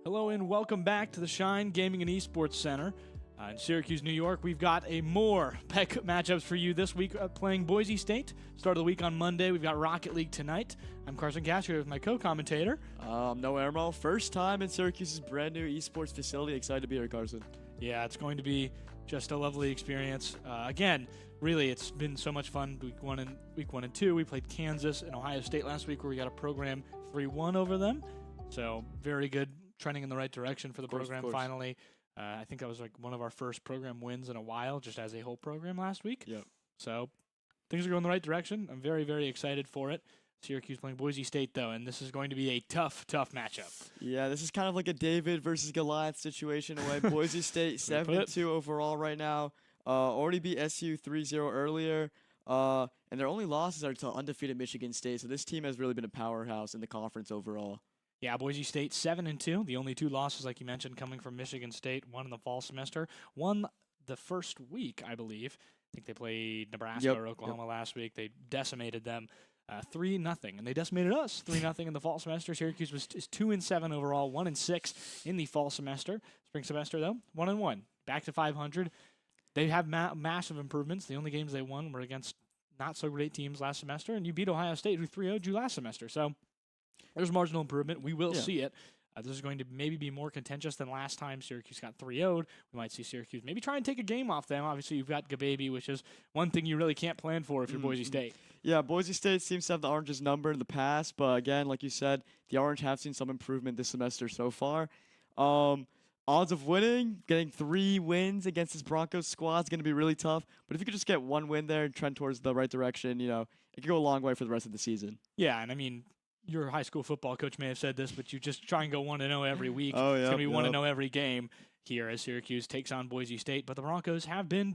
Hello and welcome back to the Shine Gaming and Esports Center in Syracuse, New York. We've got more PEC matchups for you this week, playing Boise State. Start of the week on Monday. We've got Rocket League tonight. I'm Carson Castro with my co-commentator. I'm Noah Emerald. First time in Syracuse's brand new esports facility. Excited to be here, Carson. Yeah, it's going to be just a lovely experience. Again, really, it's been so much fun. Week one and two, we played Kansas and Ohio State last week, where we got a program 3-1 over them. So very good. Trending in the right direction for the program finally. I think that was like one of our first program wins in a while, just as a whole program last week. Yep. So things are going the right direction. I'm very, very excited for it. Syracuse playing Boise State, though, and this is going to be a tough matchup. Yeah, this is kind of like a David versus Goliath situation in a way. Boise State 7-2 overall right now. Already beat SU 3-0 earlier. And their only losses are to undefeated Michigan State. So this team has really been a powerhouse in the conference overall. Yeah, Boise State 7-2. The only two losses, like you mentioned, coming from Michigan State. One in the fall semester. One the first week, I believe. I think they played Nebraska or Oklahoma last week. They decimated them 3-0, and they decimated us 3-0 in the fall semester. Syracuse is 2-7 overall, 1-6 in the fall semester. Spring semester, though, 1-1. Back to 500. They have massive improvements. The only games they won were against not so great teams last semester, and you beat Ohio State, who 3-0'd you last semester. So there's marginal improvement. We will see it. This is going to maybe be more contentious than last time Syracuse got 3-0'd. We might see Syracuse maybe try and take a game off them. Obviously, you've got Gababy, which is one thing you really can't plan for if you're Boise State. Yeah, Boise State seems to have the Orange's number in the past, but again, like you said, the Orange have seen some improvement this semester so far. Odds of winning, getting 3 wins against this Broncos squad is going to be really tough. But if you could just get 1 win there and trend towards the right direction, it could go a long way for the rest of the season. Yeah, and I mean, your high school football coach may have said this, but you just try and go 1-0 every week. Oh, yeah, it's going to be 1-0 every game here as Syracuse takes on Boise State. But the Broncos have been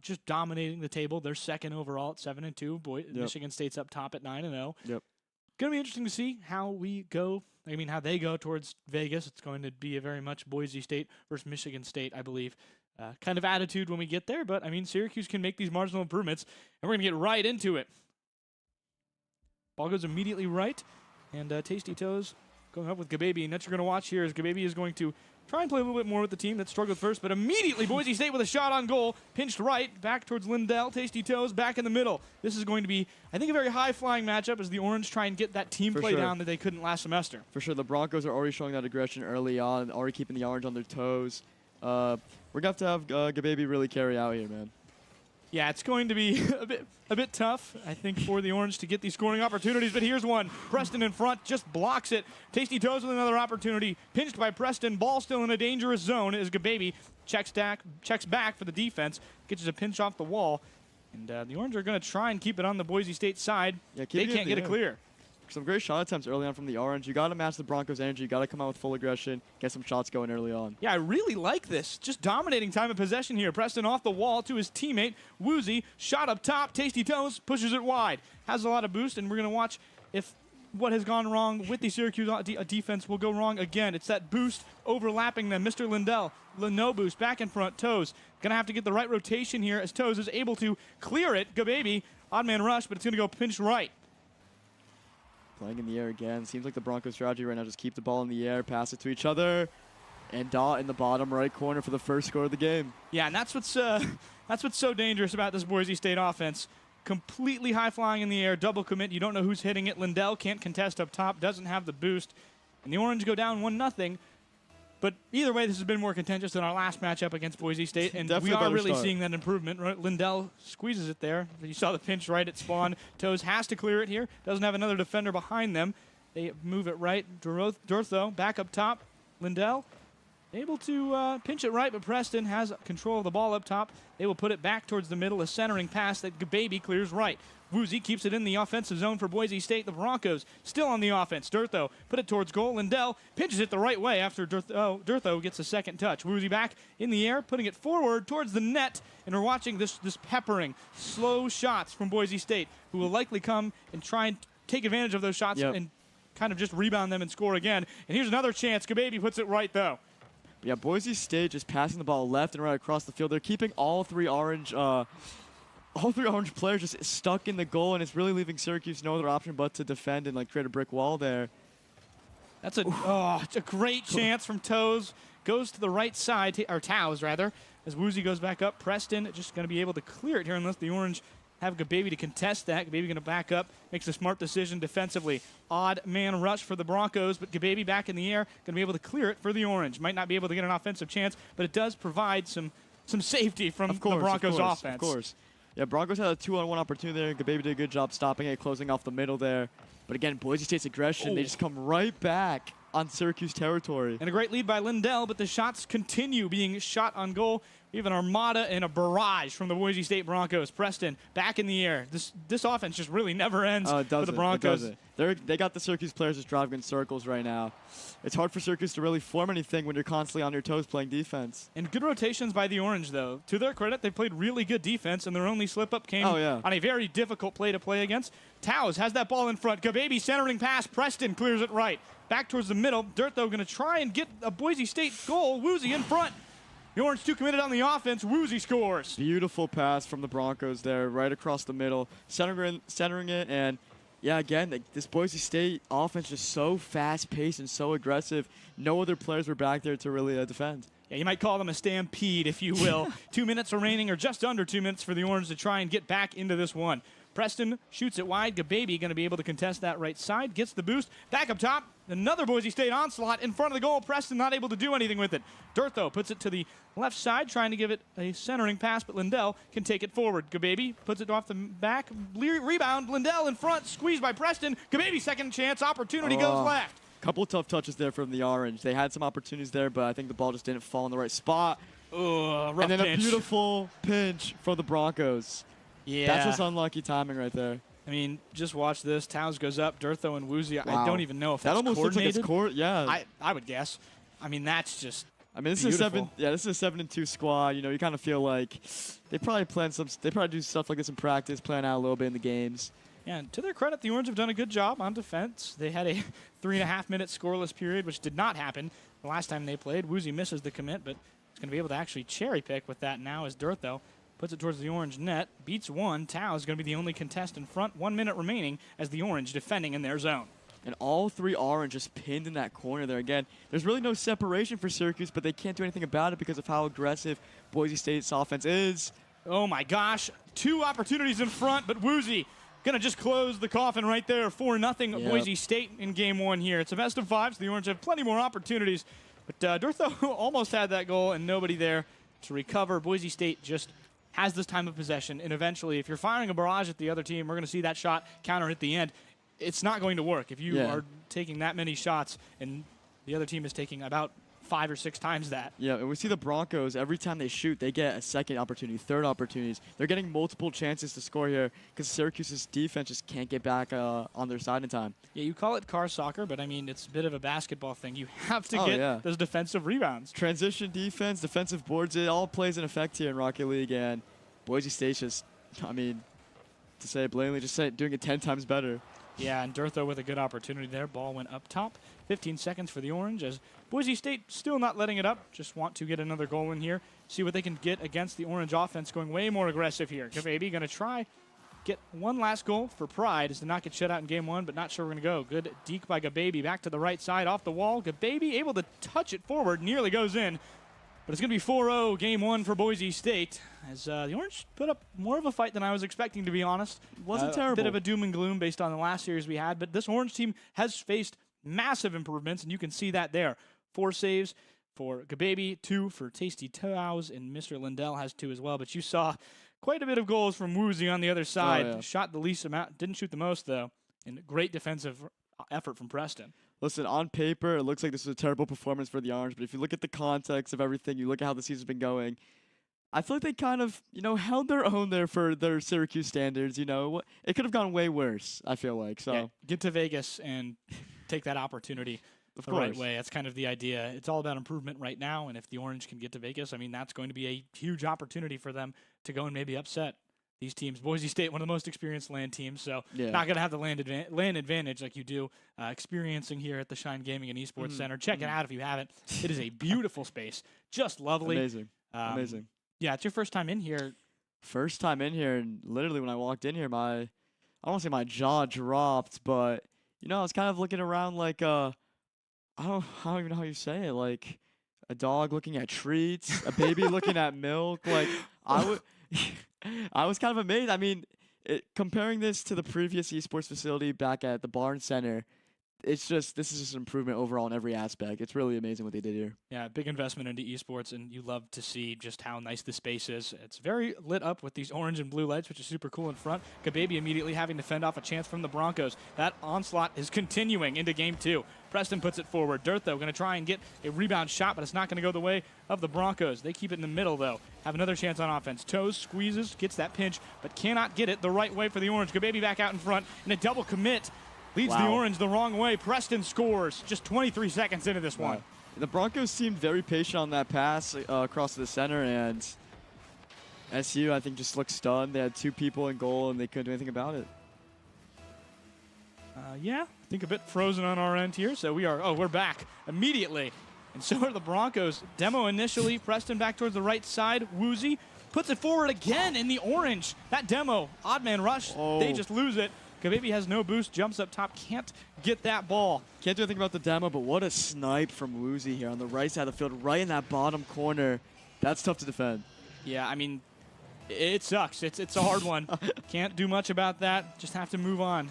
just dominating the table. They're second overall at 7-2. Michigan State's up top at 9-0. Yep. Going to be interesting to see how how they go towards Vegas. It's going to be a very much Boise State versus Michigan State, I believe, kind of attitude when we get there. But, I mean, Syracuse can make these marginal improvements, and we're going to get right into it. Ball goes immediately right. And Tasty Toes going up with Gababy. And what you're going to watch here is Gababy is going to try and play a little bit more with the team that struggled first, but immediately Boise State with a shot on goal, pinched right, back towards Lindell. Tasty Toes back in the middle. This is going to be, I think, a very high-flying matchup as the Orange try and get that team play down that they couldn't last semester. For sure, the Broncos are already showing that aggression early on, already keeping the Orange on their toes. We're going to have Gababy really carry out here, man. Yeah, it's going to be a bit tough, I think, for the Orange to get these scoring opportunities, but here's one. Preston in front, just blocks it. Tasty Toes with another opportunity. Pinched by Preston, ball still in a dangerous zone as Gababy checks back for the defense, gets a pinch off the wall, and the Orange are going to try and keep it on the Boise State side. Yeah, they can't get it clear. Some great shot attempts early on from the Orange. You got to match the Broncos' energy. You got to come out with full aggression, get some shots going early on. Yeah, I really like this. Just dominating time of possession here. Preston off the wall to his teammate, Woozy. Shot up top. Tasty Toes pushes it wide. Has a lot of boost, and we're going to watch if what has gone wrong with the Syracuse defense will go wrong again. It's that boost overlapping them. Mr. Lindell, no boost, back in front. Toes going to have to get the right rotation here as Toes is able to clear it. Gababy, odd man rush, but it's going to go pinch right. Playing in the air again. Seems like the Broncos' strategy right now, just keep the ball in the air, pass it to each other, and dot in the bottom right corner for the first score of the game. Yeah, and that's what's so dangerous about this Boise State offense. Completely high-flying in the air, double commit. You don't know who's hitting it. Lindell can't contest up top, doesn't have the boost. And the Orange go down 1-0. But either way, this has been more contentious than our last matchup against Boise State, and we are really seeing that improvement. Right? Lindell squeezes it there. You saw the pinch right at spawn. Toes has to clear it here. Doesn't have another defender behind them. They move it right. Dortho back up top. Lindell able to pinch it right, but Preston has control of the ball up top. They will put it back towards the middle. A centering pass that Gababy clears right. Woozy keeps it in the offensive zone for Boise State. The Broncos still on the offense. Dortho put it towards goal. Lindell pinches it the right way after Dortho gets a second touch. Woozy back in the air, putting it forward towards the net. And we're watching this peppering, slow shots from Boise State, who will likely come and try and take advantage of those shots and kind of just rebound them and score again. And here's another chance. Gababy puts it right, though. Yeah, Boise State just passing the ball left and right across the field. They're keeping all three Orange players just stuck in the goal, and it's really leaving Syracuse no other option but to defend and create a brick wall there. That's it's a great chance from Toes. Goes to the right side, or Towers rather, as Woozy goes back up. Preston just going to be able to clear it here unless the Orange have Gababy to contest that. Gababy going to back up, makes a smart decision defensively. Odd man rush for the Broncos, but Gababy back in the air, going to be able to clear it for the Orange. Might not be able to get an offensive chance, but it does provide some safety from the Broncos offense. Of course. Yeah, Broncos had a 2-on-1 opportunity there. Gababy did a good job stopping it, closing off the middle there. But again, Boise State's aggression, they just come right back on Syracuse territory. And a great lead by Lindell, but the shots continue being shot on goal. We have an armada and a barrage from the Boise State Broncos. Preston back in the air. This offense just really never ends for the Broncos. It doesn't. They got the Syracuse players just driving in circles right now. It's hard for Syracuse to really form anything when you're constantly on your toes playing defense. And good rotations by the Orange, though. To their credit, they played really good defense, and their only slip-up came on a very difficult play to play against. Towers has that ball in front. Gababy centering pass. Preston clears it right. Back towards the middle. Dirtho going to try and get a Boise State goal. Woozy in front. The Orange too committed on the offense. Woozy scores. Beautiful pass from the Broncos there, right across the middle. Centering it, and yeah, again, this Boise State offense is so fast-paced and so aggressive. No other players were back there to really defend. Yeah, you might call them a stampede, if you will. 2 minutes remaining, or just under 2 minutes for the Orange to try and get back into this one. Preston shoots it wide. Gababy going to be able to contest that right side. Gets the boost. Back up top. Another Boise State onslaught in front of the goal. Preston not able to do anything with it. Dirtho puts it to the left side, trying to give it a centering pass, but Lindell can take it forward. Gababy puts it off the back. Rebound. Lindell in front. Squeezed by Preston. Gababy second chance. Opportunity goes left. Couple of tough touches there from the Orange. They had some opportunities there, but I think the ball just didn't fall in the right spot. Rough and then pinch. A beautiful pinch for the Broncos. Yeah. That's just unlucky timing right there. I mean, just watch this. Towns goes up. Dirtho and Woozy. Wow. I don't even know if that that's almost coordinated. looks like it's I would guess. I mean, that's just. I mean, this beautiful. is a 7-2 squad. You know, you kind of feel like they probably do stuff like this in practice, plan out a little bit in the games. Yeah, and to their credit, the Orange have done a good job on defense. They had a 3.5-minute scoreless period, which did not happen the last time they played. Woozy misses the commit, but he's going to be able to actually cherry pick with that now as Dirtho puts it towards the Orange net. Beats one. Tao is going to be the only contest in front. 1 minute remaining as the Orange defending in their zone. And all three Orange just pinned in that corner there again. There's really no separation for Syracuse, but they can't do anything about it because of how aggressive Boise State's offense is. Oh my gosh. 2 opportunities in front, but Woozy going to just close the coffin right there. 4-0 Boise State in game 1 here. It's a best of 5, so the Orange have plenty more opportunities. But Dirtho almost had that goal and nobody there to recover. Boise State just has this time of possession, and eventually, if you're firing a barrage at the other team, we're going to see that shot counter at the end. It's not going to work. If you are taking that many shots and the other team is taking about 5 or 6 times that. Yeah, and we see the Broncos, every time they shoot, they get a second opportunity, third opportunities. They're getting multiple chances to score here because Syracuse's defense just can't get back on their side in time. Yeah, you call it car soccer, but I mean, it's a bit of a basketball thing. You have to get those defensive rebounds. Transition defense, defensive boards, it all plays in effect here in Rocket League, and Boise State's just, I mean, to say it blatantly, just doing it 10 times better. Yeah, and Dirtho with a good opportunity there. Ball went up top. 15 seconds for the Orange as Boise State still not letting it up. Just want to get another goal in here. See what they can get against the Orange offense going way more aggressive here. Gababy going to try get one last goal for pride is to not get shut out in game 1, but not sure we're going to go. Good deke by Gababy. Back to the right side off the wall. Gababy able to touch it forward. Nearly goes in. But it's going to be 4-0 game 1 for Boise State as the Orange put up more of a fight than I was expecting, to be honest. Wasn't terrible. A bit of a doom and gloom based on the last series we had, but this Orange team has faced massive improvements, and you can see that there. 4 saves for Gababy, 2 for Tasty Tows, and Mr. Lindell has 2 as well. But you saw quite a bit of goals from Woozy on the other side. Shot the least amount, didn't shoot the most, though. And great defensive effort from Preston. Listen, on paper, it looks like this is a terrible performance for the Orange, but if you look at the context of everything, you look at how the season's been going, I feel like they kind of, held their own there for their Syracuse standards. It could have gone way worse, I feel like. So yeah, get to Vegas and take that opportunity the right way. That's kind of the idea. It's all about improvement right now, and if the Orange can get to Vegas, I mean, that's going to be a huge opportunity for them to go and maybe upset these teams. Boise State, one of the most experienced land teams, so not going to have the land advantage like you do experiencing here at the Shine Gaming and Esports Center. Check it out if you haven't. It is a beautiful space. Just lovely. Amazing. Amazing. Yeah, it's your first time in here. First time in here, and literally when I walked in here, I don't want to say my jaw dropped, but, I was kind of looking around like, I don't even know how you say it. Like a dog looking at treats, a baby looking at milk. Like I would, I was kind of amazed. I mean, comparing this to the previous esports facility back at the Barn Center, this is just an improvement overall in every aspect. It's really amazing what they did here. Yeah, big investment into esports, and you love to see just how nice the space is. It's very lit up with these orange and blue lights, which is super cool in front. Gababy immediately having to fend off a chance from the Broncos. That onslaught is continuing into game 2. Preston puts it forward. Dirt, though, going to try and get a rebound shot, but it's not going to go the way of the Broncos. They keep it in the middle, though. Have another chance on offense. Toes squeezes, gets that pinch, but cannot get it the right way for the Orange. Gababy back out in front, and a double commit. Leads the Orange the wrong way. Preston scores just 23 seconds into this one. The Broncos seemed very patient on that pass across to the center, and SU, I think, just looked stunned. They had 2 people in goal, and they couldn't do anything about it. Yeah, I think a bit frozen on our end here. So we're back immediately. And so are the Broncos. Demo initially, Preston back towards the right side. Woozy puts it forward again in the Orange. That Demo, odd man rush, they just lose it. Gababy has no boost, jumps up top, can't get that ball. Can't do anything about the demo, but what a snipe from Woozy here on the right side of the field, right in that bottom corner. That's tough to defend. Yeah, I mean, it sucks. It's a hard one. Can't do much about that. Just have to move on.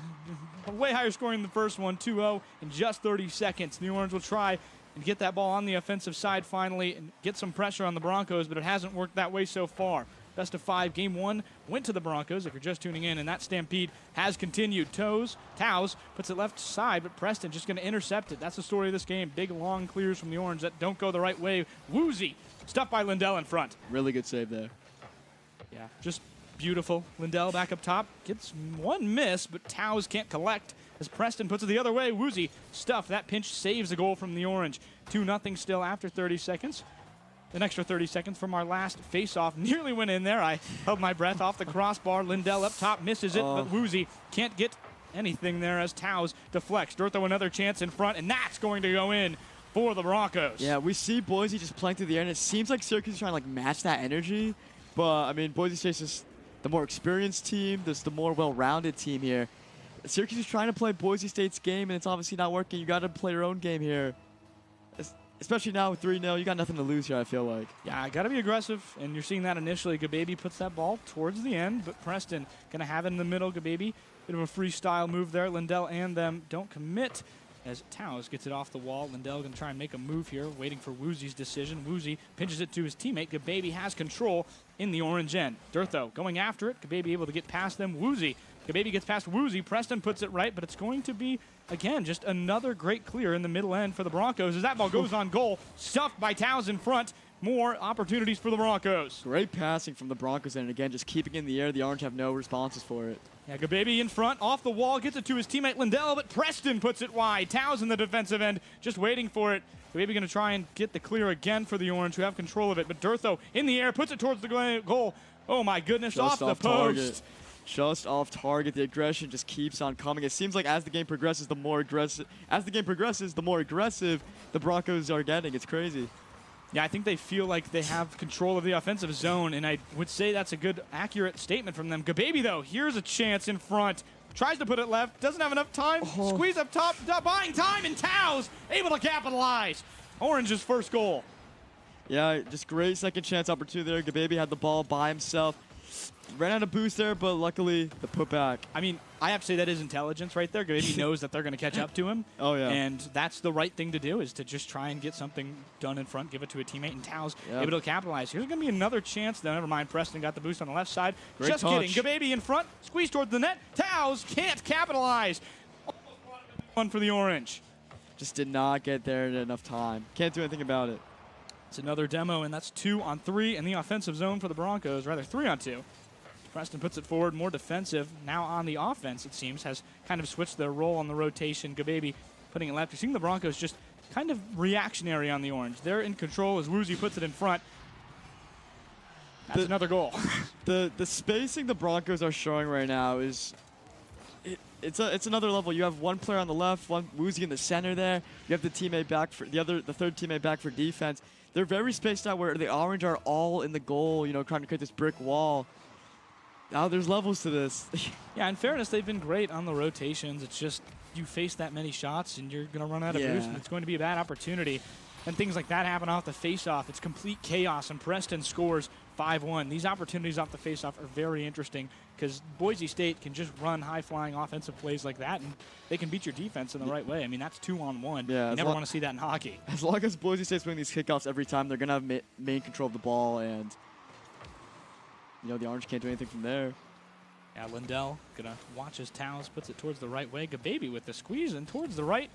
Way higher scoring than the first one, 2-0 in just 30 seconds. The Orange will try and get that ball on the offensive side finally and get some pressure on the Broncos, but it hasn't worked that way so far. Best of 5, game 1 went to the Broncos, if you're just tuning in, and that stampede has continued. Towes puts it left side, but Preston just going to intercept it. That's the story of this game. Big, long clears from the Orange that don't go the right way. Woozy, stuffed by Lindell in front. Really good save there. Yeah, just beautiful. Lindell back up top, gets one miss, but Towes can't collect as Preston puts it the other way. Woozy stuffed. That pinch saves a goal from the Orange. 2-0 still after 30 seconds. An extra 30 seconds from our last face-off. Nearly went in there. I held my breath off the crossbar. Lindell up top misses it, but Woozy can't get anything there as Towes deflects. Dortho another chance in front, and that's going to go in for the Broncos. Yeah, we see Boise just playing through the air, and it seems like Syracuse is trying to like match that energy. But, I mean, Boise State's just the more experienced team. There's the more well-rounded team here. Syracuse is trying to play Boise State's game, and it's obviously not working. You got to play your own game here. Especially now with 3-0, you got nothing to lose here, I feel like. Yeah, got to be aggressive, and you're seeing that initially. Gababy puts that ball towards the end, but Preston going to have it in the middle. Gababy, bit of a freestyle move there. Lindell and them don't commit as Towes gets it off the wall. Lindell going to try and make a move here, waiting for Woozy's decision. Woozy pinches it to his teammate. Gababy has control in the Orange end. Dortho going after it. Gababy able to get past them. Woozy. Gababy gets past Woozy. Preston puts it right, but it's going to be, again, just another great clear in the middle end for the Broncos as that ball goes on goal. Stuffed by Towes in front. More opportunities for the Broncos. Great passing from the Broncos, and again, just keeping it in the air. The Orange have no responses for it. Yeah, Gababy in front, off the wall, gets it to his teammate Lindell, but Preston puts it wide. Towes in the defensive end, just waiting for it. Gababy going to try and get the clear again for the Orange, who have control of it. But Dortho in the air, puts it towards the goal. Oh my goodness, off the post. Target. Just off target. The aggression just keeps on coming. It seems like as the game progresses, the more aggressive the Broncos are getting. It's crazy. Yeah, I think they feel like they have control of the offensive zone, and I would say that's a good, accurate statement from them. Gababy, though, here's a chance in front. Tries to put it left, doesn't have enough time. Squeeze up top, buying time, and Towes able to capitalize. Orange's first goal. Yeah, just great second chance opportunity there. Gababy had the ball by himself. Ran out of boost there, but luckily the putback. I mean, I have to say that is intelligence right there. Gababy knows that they're going to catch up to him. Oh, yeah. And that's the right thing to do, is to just try and get something done in front, give it to a teammate, and Towes able to capitalize. Here's going to be another chance, though. Never mind, Preston got the boost on the left side. Great just touch. kidding. Gababy in front, squeeze towards the net. Towes can't capitalize. One for the Orange. Just did not get there in enough time. Can't do anything about it. It's another demo, and that's 2-on-3 in the offensive zone for the Broncos, rather 3-on-2. Preston puts it forward, more defensive. Now on the offense, it seems, has kind of switched their role on the rotation. Gababy putting it left. You're seeing the Broncos just kind of reactionary on the Orange. They're in control as Woozy puts it in front. That's another goal. The spacing the Broncos are showing right now is it's another level. You have one player on the left, one Woozy in the center there. You have the teammate back for the third teammate back for defense. They're very spaced out where the Orange are all in the goal, you know, trying to create this brick wall. there's levels to this. Yeah, in fairness, they've been great on the rotations. It's just you face that many shots and you're going to run out of boost, and it's going to be a bad opportunity. And things like that happen off the face-off. It's complete chaos, and Preston scores 5-1. These opportunities off the face-off are very interesting because Boise State can just run high-flying offensive plays like that, and they can beat your defense in the right way. I mean, that's 2-on-1. Yeah, you never want to see that in hockey. As long as Boise State's winning these kickoffs every time, they're going to have main control of the ball, and the Orange can't do anything from there. Yeah, Lindell going to watch as Towns puts it towards the right way. Gababy with the squeeze and towards the right.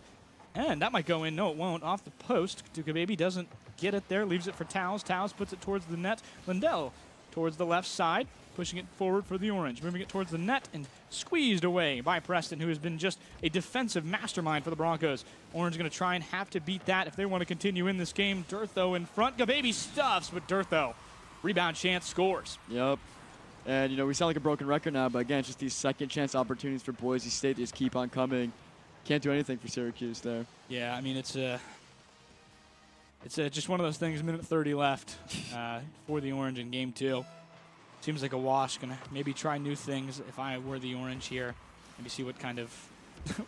And that might go in. No, it won't. Off the post. Gababy doesn't get it there. Leaves it for Towns. Towns puts it towards the net. Lindell towards the left side. Pushing it forward for the Orange. Moving it towards the net and squeezed away by Preston, who has been just a defensive mastermind for the Broncos. Orange going to try and have to beat that if they want to continue in this game. Durtho in front. Gababy stuffs, but Durtho. Rebound chance, scores. Yep. And, we sound like a broken record now, but again, it's just these second chance opportunities for Boise State. They just keep on coming. Can't do anything for Syracuse there. Yeah, I mean, it's just one of those things, minute 30 left for the Orange in game 2. Seems like a wash. Going to maybe try new things if I were the Orange here. Maybe see what kind of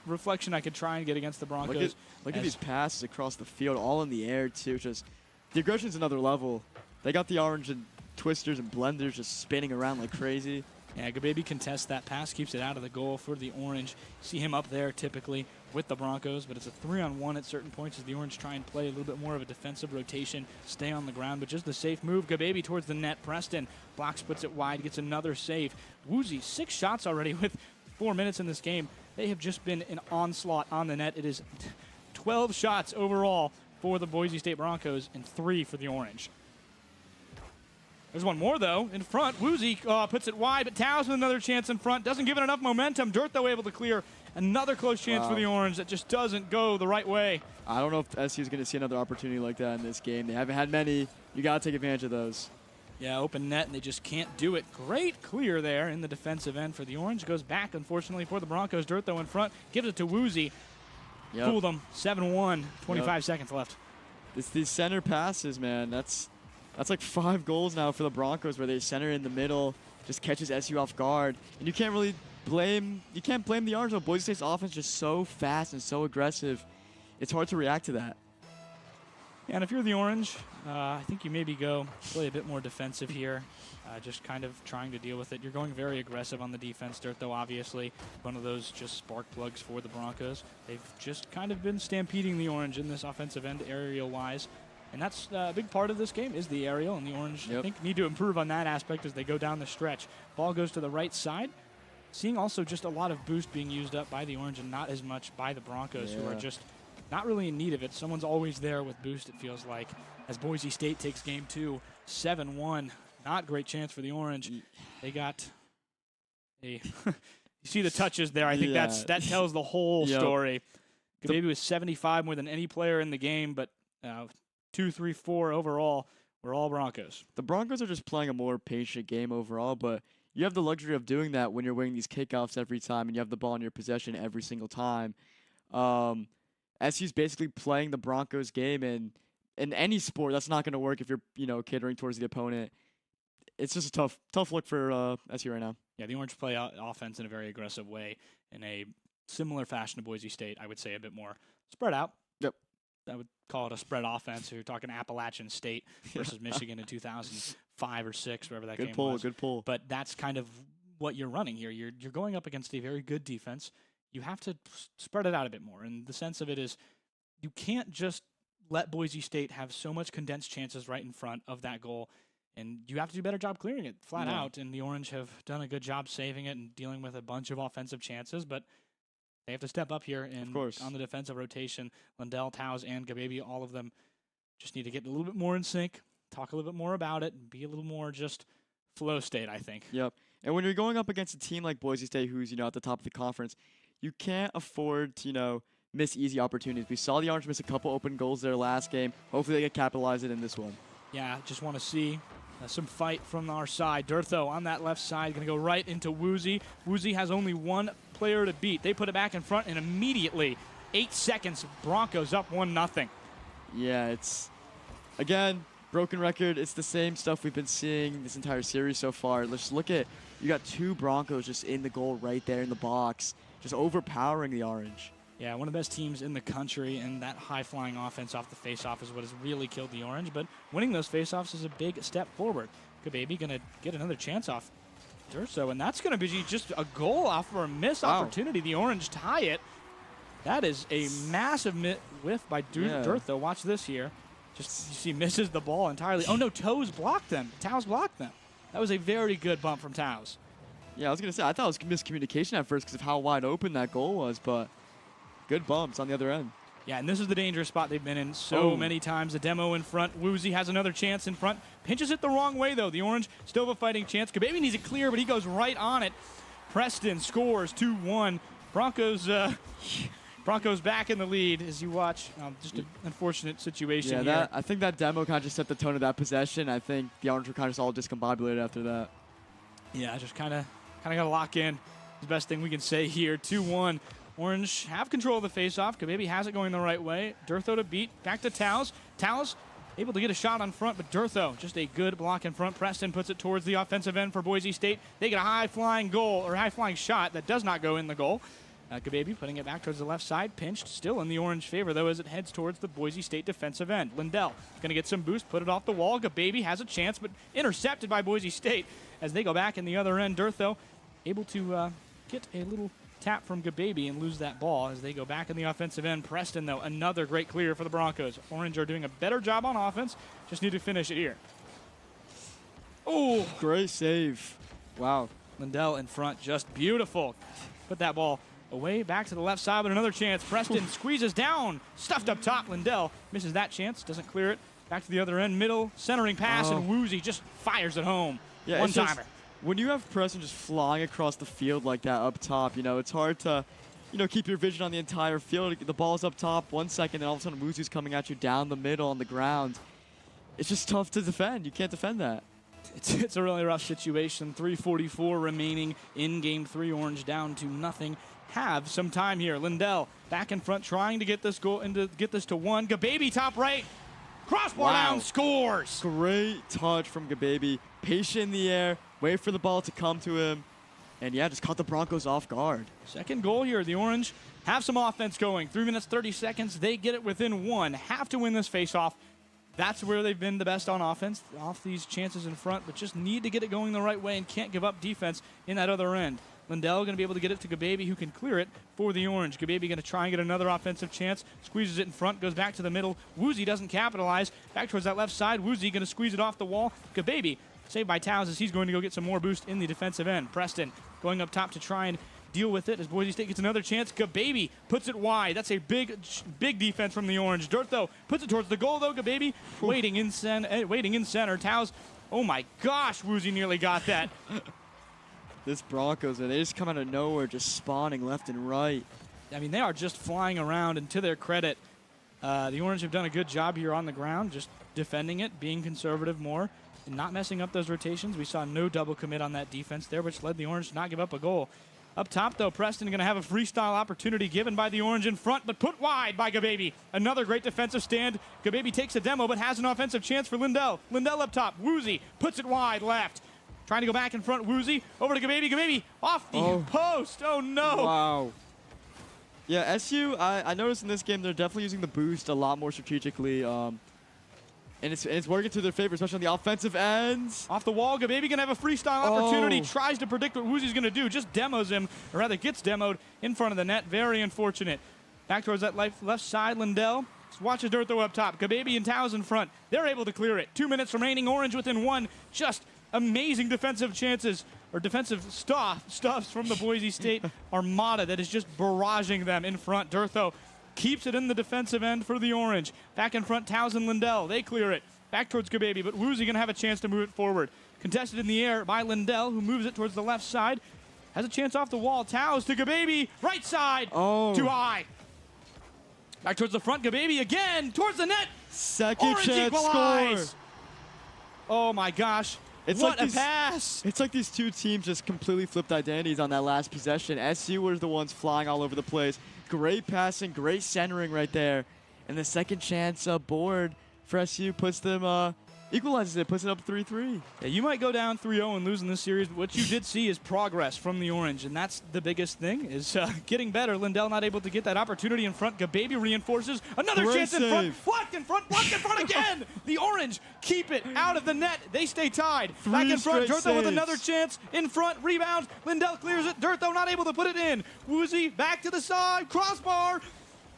reflection I could try and get against the Broncos. Look at these passes across the field, all in the air, too. Just the aggression's another level. They got the Orange and twisters and blenders just spinning around like crazy. Yeah, Gababy contests that pass, keeps it out of the goal for the Orange. See him up there typically with the Broncos, but it's a 3-on-1 at certain points as the Orange try and play a little bit more of a defensive rotation, stay on the ground, but just the safe move. Gababy towards the net. Preston blocks, puts it wide, gets another save. Woozy, 6 shots already with 4 minutes in this game. They have just been an onslaught on the net. It is 12 shots overall for the Boise State Broncos and 3 for the Orange. There's one more, though, in front. Woozy puts it wide, but Towns with another chance in front. Doesn't give it enough momentum. Durtho able to clear. Another close chance for the Orange that just doesn't go the right way. I don't know if SU is going to see another opportunity like that in this game. They haven't had many. You got to take advantage of those. Yeah, open net, and they just can't do it. Great clear there in the defensive end for the Orange. Goes back, unfortunately, for the Broncos. Durtho in front. Gives it to Woozy. Yep. Fooled them. 7-1. 25 seconds left. It's these center passes, man. That's like 5 goals now for the Broncos where they center in the middle, just catches SU off guard. And you can't blame the Orange. Boise State's offense is just so fast and so aggressive. It's hard to react to that. Yeah, and if you're the Orange, I think you maybe go play a bit more defensive here, just kind of trying to deal with it. You're going very aggressive on the defense. Durtho, obviously, one of those just spark plugs for the Broncos. They've just kind of been stampeding the Orange in this offensive end aerial-wise. And that's a big part of this game is the aerial, and the Orange, I think, need to improve on that aspect as they go down the stretch. Ball goes to the right side. Seeing also just a lot of boost being used up by the Orange and not as much by the Broncos, who are just not really in need of it. Someone's always there with boost, it feels like, as Boise State takes game 2, 7-1. Not great chance for the Orange. They got a you see the touches there. I think that tells the whole story. Maybe it was 75 more than any player in the game, but 2, 3, 4 overall were all Broncos. The Broncos are just playing a more patient game overall, but you have the luxury of doing that when you're winning these kickoffs every time and you have the ball in your possession every single time. SU's basically playing the Broncos game, and in any sport, that's not going to work if you're catering towards the opponent. It's just a tough look for SU right now. Yeah, the Orange play offense in a very aggressive way in a similar fashion to Boise State. I would say a bit more spread out. Yep. I would call it a spread offense. You're talking Appalachian State versus Michigan in 2005 or 6, wherever that game was. Good pull. But that's kind of what you're running here. You're going up against a very good defense. You have to spread it out a bit more. And the sense of it is you can't just let Boise State have so much condensed chances right in front of that goal. And you have to do a better job clearing it flat out. And the Orange have done a good job saving it and dealing with a bunch of offensive chances. But they have to step up here and on the defensive rotation. Lindell, Towns, and Gababy, all of them just need to get a little bit more in sync, talk a little bit more about it, and be a little more just flow state, I think. Yep. And when you're going up against a team like Boise State, who's at the top of the conference, you can't afford to miss easy opportunities. We saw the Orange miss a couple open goals their last game. Hopefully they can capitalize it in this one. Yeah, just want to see some fight from our side. Durtho on that left side, going to go right into Woozy. Woozy has only one player to beat. They put it back in front, and immediately, 8 seconds, Broncos up 1-0. Yeah, it's, again, broken record, it's the same stuff we've been seeing this entire series so far. Let's just look at, you got 2 Broncos just in the goal right there in the box, just overpowering the Orange. Yeah, one of the best teams in the country, and that high-flying offense off the face-off is what has really killed the Orange. But winning those face-offs is a big step forward. Gababy going to get another chance off Durso, and that's going to be just a goal off for a missed opportunity. The Orange tie it. That is a massive whiff by Durso. Watch this here. Just, you see, misses the ball entirely. Oh, no, Toes blocked them. Taos blocked them. That was a very good bump from Taos. Yeah, I was going to say, I thought it was miscommunication at first because of how wide open that goal was, but good bumps on the other end. Yeah, and this is the dangerous spot they've been in so many times. The demo in front. Woozy has another chance in front. Pinches it the wrong way, though. The Orange still have a fighting chance. Gababy needs it clear, but he goes right on it. Preston scores 2-1. Broncos back in the lead as you watch. Just an unfortunate situation here. I think that demo kind of just set the tone of that possession. I think the Orange were kind of just all discombobulated after that. Yeah, just kind of got to lock in. The best thing we can say here. 2-1. Orange have control of the face-off. Gababy has it going the right way. Durso to beat. Back to Taos. Taos able to get a shot on front, but Durso just a good block in front. Preston puts it towards the offensive end for Boise State. They get a high-flying goal, or high-flying shot that does not go in the goal. Gababy putting it back towards the left side. Pinched, still in the Orange favor, though, as it heads towards the Boise State defensive end. Lindell going to get some boost, put it off the wall. Gababy has a chance, but intercepted by Boise State as they go back in the other end. Durso able to get a little tap from Gababy and lose that ball as they go back in the offensive end. Preston, though, another great clear for the Broncos. Orange are doing a better job on offense. Just need to finish it here. Oh, great save. Wow. Lindell in front, just beautiful. Put that ball away, back to the left side, but another chance. Preston squeezes down, stuffed up top. Lindell misses that chance, doesn't clear it. Back to the other end, middle, centering pass, and Woozy just fires it home. Yeah, one-timer. When you have Preston just flying across the field like that up top, you know, it's hard to, you know, keep your vision on the entire field. The ball's up top 1 second, and all of a sudden Woozy's coming at you down the middle on the ground. It's just tough to defend. You can't defend that. It's a really rough situation. 3:44 remaining in Game 3. Orange down to nothing. Have some time here. Lindell back in front, trying to get this goal and to get this to 1. Gababy top right, crossbar down, scores. Great touch from Gababy. Patient in the air, wait for the ball to come to him, and yeah, just caught the Broncos off guard. Second goal here. The Orange have some offense going. 3 minutes 30 seconds. They get it within 1. Have to win this face-off. That's where they've been the best on offense, off these chances in front, but just need to get it going the right way and can't give up defense in that other end. Lindell going to be able to get it to Gababy, who can clear it for the Orange. Gababy going to try and get another offensive chance. Squeezes it in front, goes back to the middle. Woozy doesn't capitalize. Back towards that left side. Woozy going to squeeze it off the wall. Gababy saved by Taos as he's going to go get some more boost in the defensive end. Preston going up top to try and deal with it as Boise State gets another chance. Gababy puts it wide. That's a big defense from the Orange. Durso puts it towards the goal, though. Gababy waiting in center. Taos, oh my gosh, Woozy nearly got that. This Broncos, they just come out of nowhere, just spawning left and right. I mean, they are just flying around, and to their credit, the Orange have done a good job here on the ground, just defending it, being conservative more, and not messing up those rotations. We saw no double commit on that defense there, which led the Orange to not give up a goal. Up top, though, Preston going to have a freestyle opportunity given by the Orange in front, but put wide by Gababy. Another great defensive stand. Gababy takes a demo, but has an offensive chance for Lindell. Lindell up top. Woozy puts it wide left. Trying to go back in front. Woozy over to Gababy. Gababy off the post. Oh, no. Wow. Yeah, SU, I noticed in this game they're definitely using the boost a lot more strategically. And it's working to their favor, especially on the offensive ends. Off the wall, Gababy going to have a freestyle opportunity. Tries to predict what Woozy's going to do. Just demos him, or rather gets demoed in front of the net. Very unfortunate. Back towards that left side, Lindell. Watches Durso up top. Gababy and Taos in front. They're able to clear it. 2 minutes remaining. Orange within 1. Just amazing defensive chances, or defensive stuffs from the Boise State Armada that is just barraging them in front. Durso keeps it in the defensive end for the Orange. Back in front, Taos and Lindell. They clear it. Back towards Gababy, but Woozy going to have a chance to move it forward. Contested in the air by Lindell, who moves it towards the left side. Has a chance off the wall. Taos to Gababy. Right side. Too high. Back towards the front. Gababy again. Towards the net. Second Orange chance equalize. score. Oh, my gosh. What a pass! It's like these two teams just completely flipped identities on that last possession. SU were the ones flying all over the place. Great passing, great centering right there. And the second chance board for SU puts them equalizes it, puts it up 3-3. Yeah, you might go down 3-0 and lose in this series, but what you did see is progress from the Orange, and that's the biggest thing, is getting better. Lindell not able to get that opportunity in front. Gababy reinforces. Another Great chance in front. save. Blocked in front again. The Orange keep it out of the net. They stay tied. Back in front. straight Durtho with saves. another chance. In front. Rebounds. Lindell clears it. Durtho not able to put it in. Woozy back to the side. Crossbar.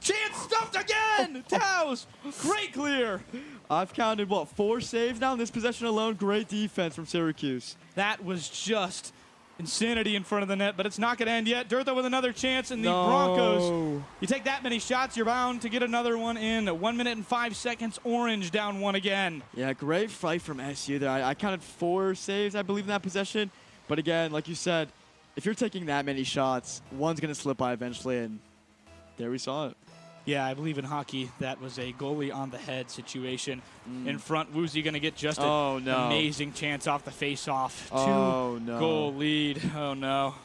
Chance stuffed again. Taos. Great clear. I've counted, 4 saves now in this possession alone? Great defense from Syracuse. That was just insanity in front of the net, but it's not going to end yet. Durtho with another chance, and the No. Broncos, you take that many shots, you're bound to get another one in. 1 minute and 5 seconds, Orange down 1 again. Yeah, great fight from SU there. I counted 4 saves, I believe, in that possession. But again, like you said, if you're taking that many shots, one's going to slip by eventually, and there we saw it. Yeah, I believe in hockey that was a goalie on the head situation. In front, Woozy going to get just an amazing chance off the face-off. Two-goal lead. Oh, no.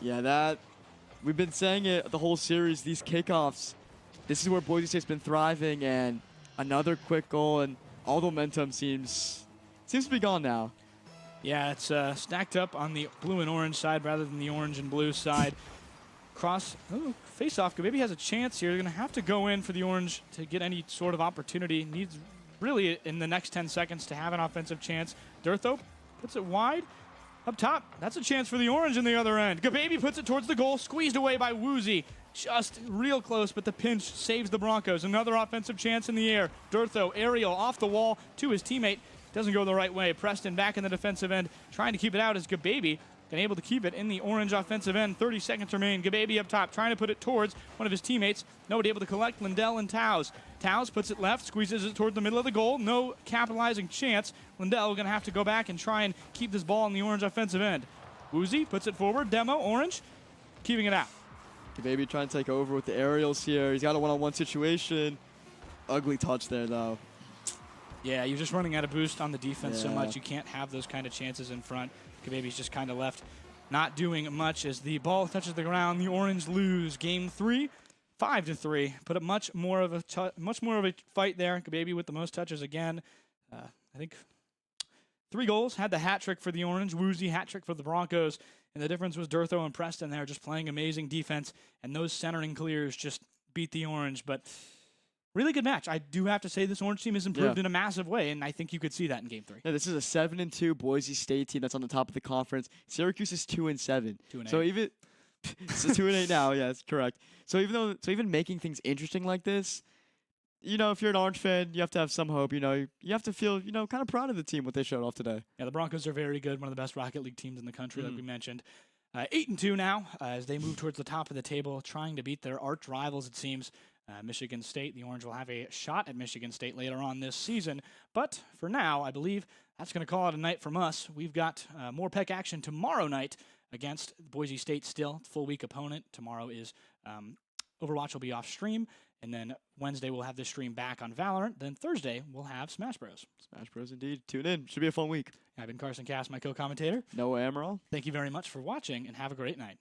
Yeah, we've been saying it the whole series, these kickoffs. This is where Boise State's been thriving, and another quick goal, and all the momentum seems to be gone now. Yeah, it's stacked up on the blue and orange side rather than the orange and blue side. Face-off. Gababy has a chance here. They're going to have to go in for the Orange to get any sort of opportunity. Needs really in the next 10 seconds to have an offensive chance. Durtho puts it wide. Up top, that's a chance for the Orange in the other end. Gababy puts it towards the goal, squeezed away by Woozy. Just real close, but the pinch saves the Broncos. Another offensive chance in the air. Durtho, aerial, off the wall to his teammate. Doesn't go the right way. Preston back in the defensive end, trying to keep it out as Gababy been able to keep it in the Orange offensive end. 30 seconds remain. Gababy up top, trying to put it towards one of his teammates. Nobody able to collect. Lindell and Taos. Taos puts it left, squeezes it toward the middle of the goal. No capitalizing chance. Lindell going to have to go back and try and keep this ball in the Orange offensive end. Woozy puts it forward. Demo, Orange, keeping it out. Gababy trying to take over with the aerials here. He's got a one-on-one situation. Ugly touch there, though. Yeah, you're just running out of boost on the defense so much. You can't have those kind of chances in front. Gababy's just kind of left not doing much as the ball touches the ground. The Orange lose game 3, 5-3. Put up much more of a fight there. Gababy with the most touches again. I think 3 goals. Had the hat trick for the Orange. Woozy hat trick for the Broncos. And the difference was Durtho and Preston there just playing amazing defense. And those centering clears just beat the Orange. But really good match. I do have to say this Orange team has improved in a massive way, and I think you could see that in Game 3. Yeah, this is a 7-2 Boise State team that's on the top of the conference. Syracuse is 2-7. 2-8. So even it's 2-8 now. Yeah, that's correct. So even making things interesting like this, if you're an Orange fan, you have to have some hope. You have to feel kind of proud of the team what they showed off today. Yeah, the Broncos are very good. One of the best Rocket League teams in the country, like we mentioned. 8-2 now as they move towards the top of the table, trying to beat their arch rivals. It seems. Michigan State. The Orange will have a shot at Michigan State later on this season. But for now, I believe that's going to call it a night from us. We've got more PEC action tomorrow night against Boise State still. Full week opponent. Tomorrow is Overwatch will be off stream. And then Wednesday we'll have this stream back on Valorant. Then Thursday we'll have Smash Bros. Smash Bros indeed. Tune in. Should be a fun week. I've been Carson Cass, my co-commentator. Noah Amaral. Thank you very much for watching and have a great night.